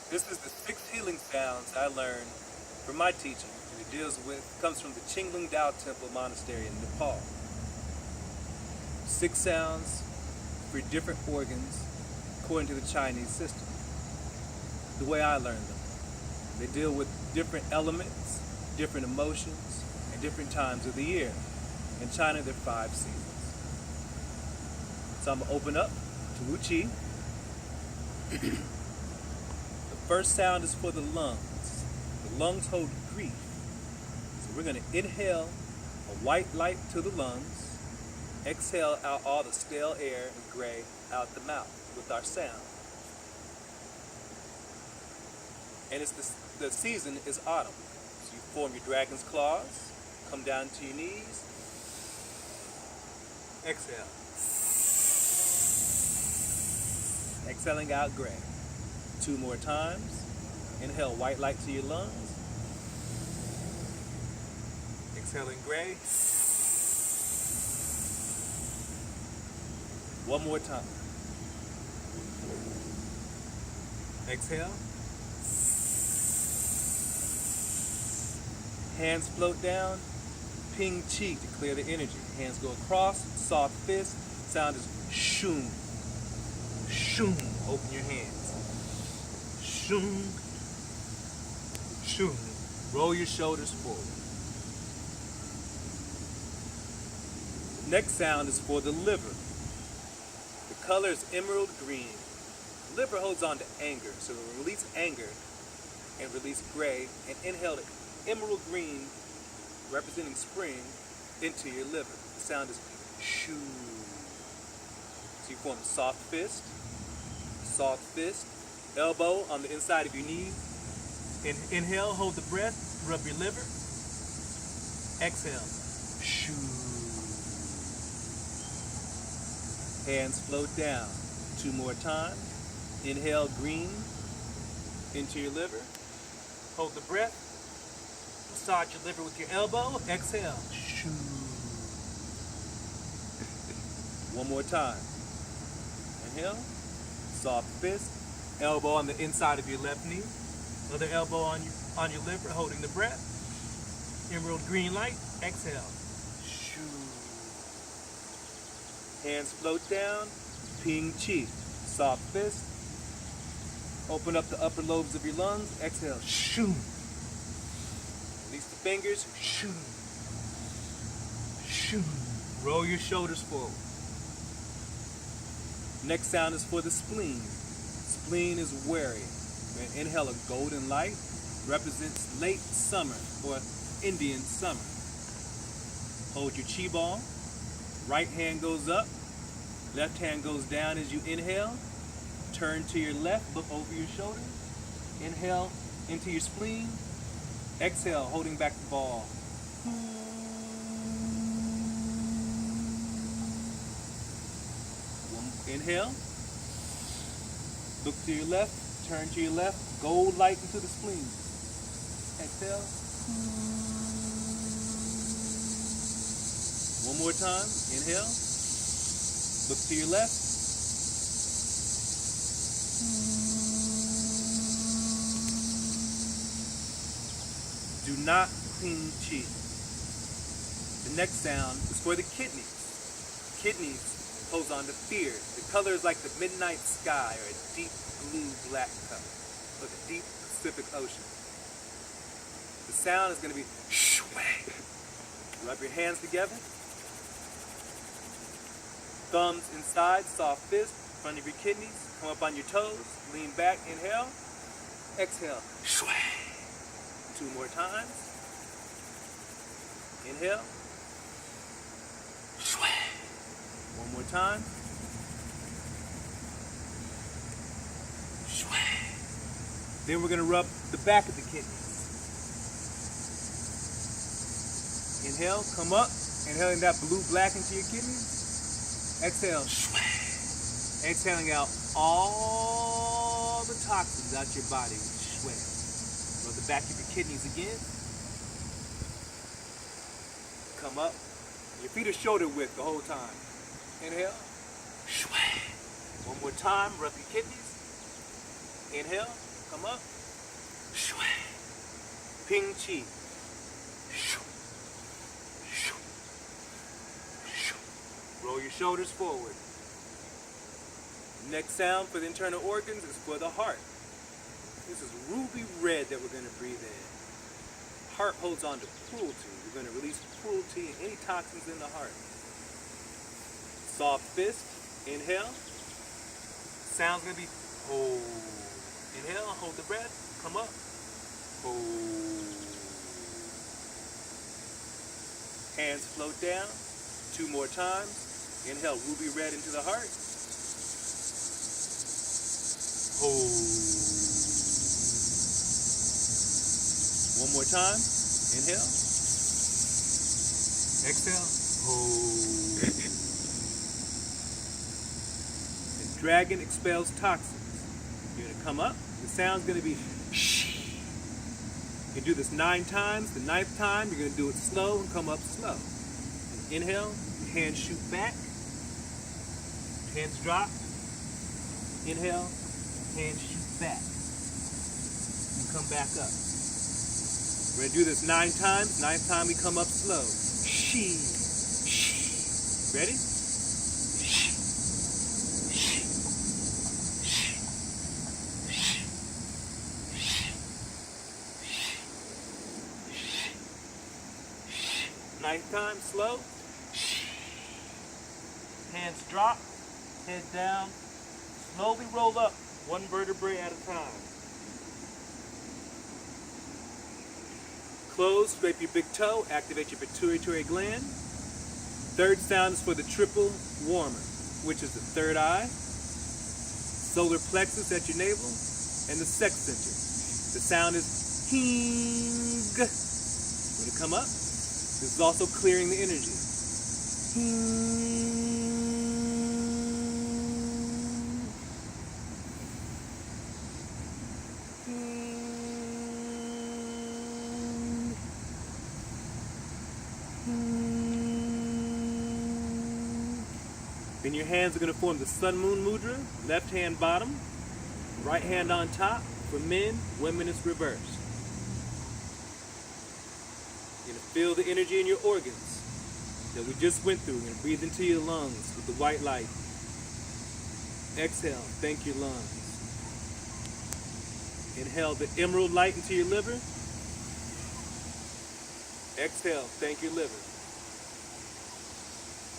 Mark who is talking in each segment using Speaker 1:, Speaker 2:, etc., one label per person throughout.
Speaker 1: This is the 6 healing sounds I learned from my teaching, and it comes from the Qinglung Dao Temple Monastery in Nepal. 6 sounds for different organs according to the Chinese system. The way I learned them. They deal with different elements, different emotions, and different times of the year. In China, there are 5 seasons. So I'm going to open up to Wu Qi. The first sound is for the lungs. The lungs hold grief. So we're going to inhale a white light to the lungs, exhale out all the stale air and gray out the mouth with our sound. And the season is autumn. So you form your dragon's claws, come down to your knees, exhale. Exhaling out gray. 2 more times. Inhale white light to your lungs. Exhaling gray. 1 more time. Exhale. Hands float down. Ping cheek to clear the energy. Hands go across. Soft fist. Sound is shun. Shun. Open your hands. Shun. Shun. Roll your shoulders forward. The next sound is for the liver. The color is emerald green. The liver holds on to anger, so we'll release anger and release gray and inhale the emerald green, representing spring, into your liver. The sound is shoo. So you form a soft fist, elbow on the inside of your knee. Inhale, hold the breath, rub your liver. Exhale, shoo. Hands float down. 2 more times. Inhale, green into your liver. Hold the breath. Massage your liver with your elbow. Exhale. Shoo. 1 more time. Inhale. Soft fist. Elbow on the inside of your left knee. Other elbow on your liver, holding the breath. Emerald green light. Exhale. Shoo. Hands float down. Ping chi. Soft fist. Open up the upper lobes of your lungs. Exhale. Shoo. Release the fingers. Shoo. Shoo. Roll your shoulders forward. Next sound is for the spleen. Spleen is wary. We're going to inhale a golden light. Represents late summer or Indian summer. Hold your chi ball. Right hand goes up. Left hand goes down as you inhale. Turn to your left. Look over your shoulder. Inhale into your spleen. Exhale, holding back the ball. Inhale. Look to your left. Turn to your left. Gold light into the spleen. Exhale. 1 more time. Inhale. Look to your left. Do not clean chi. The next sound is for the kidneys. Kidneys holds on to fear. The color is like the midnight sky or a deep blue-black color, like a deep Pacific Ocean. The sound is going to be shway. Rub your hands together. Thumbs inside, soft fist, in front of your kidneys. Come up on your toes. Lean back, inhale. Exhale. Shway. 2 more times. Inhale. Shway. 1 more time. Shway. Then we're going to rub the back of the kidneys. Inhale, come up. Inhaling that blue-black into your kidneys. Exhale. Shway. Exhaling out all the toxins out your body. Shway. Rub the back of your kidneys again. Come up. Your feet are shoulder width the whole time. Inhale. Shway. 1 more time. Rub your kidneys. Inhale. come up. Ping Chi. Roll your shoulders forward. Next sound for the internal organs is for the heart. This is ruby red that we're going to breathe in. Heart holds on to cruelty. We're going to release cruelty and any toxins in the heart. Soft fist. Inhale. Sound's going to be hold. Inhale, hold the breath. Come up. Hold. Hands float down. 2 more times. Inhale, ruby red into the heart. Hold. 1 more time. Inhale. Exhale. Hold. And dragon expels toxins. You're going to come up. The sound's going to be shh. You can do this 9 times. The 9th time, you're going to do it slow and come up slow. And inhale. Hands shoot back. Hands drop. Inhale. Hands shoot back. And come back up. We're going to do this 9 times. 9th time we come up slow. She. Ready? She. 9th time, slow. Hands drop, head down. Slowly roll up, 1 vertebrae at a time. Close, scrape your big toe, activate your pituitary gland. 3rd sound is for the triple warmer, which is the 3rd eye, solar plexus at your navel, and the sex center. The sound is hing. When you come up, this is also clearing the energy. Hing. Then your hands are going to form the Sun Moon Mudra, left hand bottom, right hand on top. For men, women it's reversed. You're going to feel the energy in your organs that we just went through. We're going to breathe into your lungs with the white light. Exhale, thank your lungs. Inhale the emerald light into your liver. Exhale, thank your liver.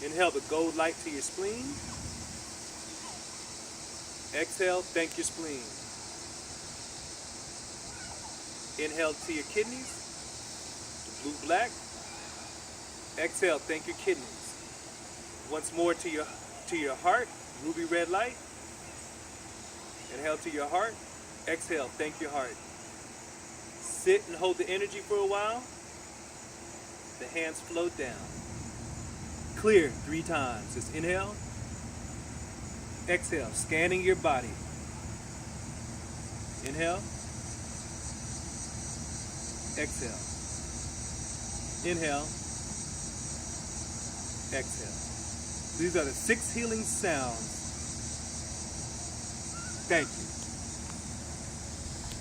Speaker 1: Inhale the gold light to your spleen. Exhale, thank your spleen. Inhale to your kidneys, the blue-black. Exhale, thank your kidneys. Once more to your heart, ruby red light. Inhale to your heart. Exhale, thank your heart. Sit and hold the energy for a while. The hands float down. Clear 3 times. Just inhale. Exhale, scanning your body. Inhale. Exhale. Inhale. Exhale. These are the 6 healing sounds. Thank you.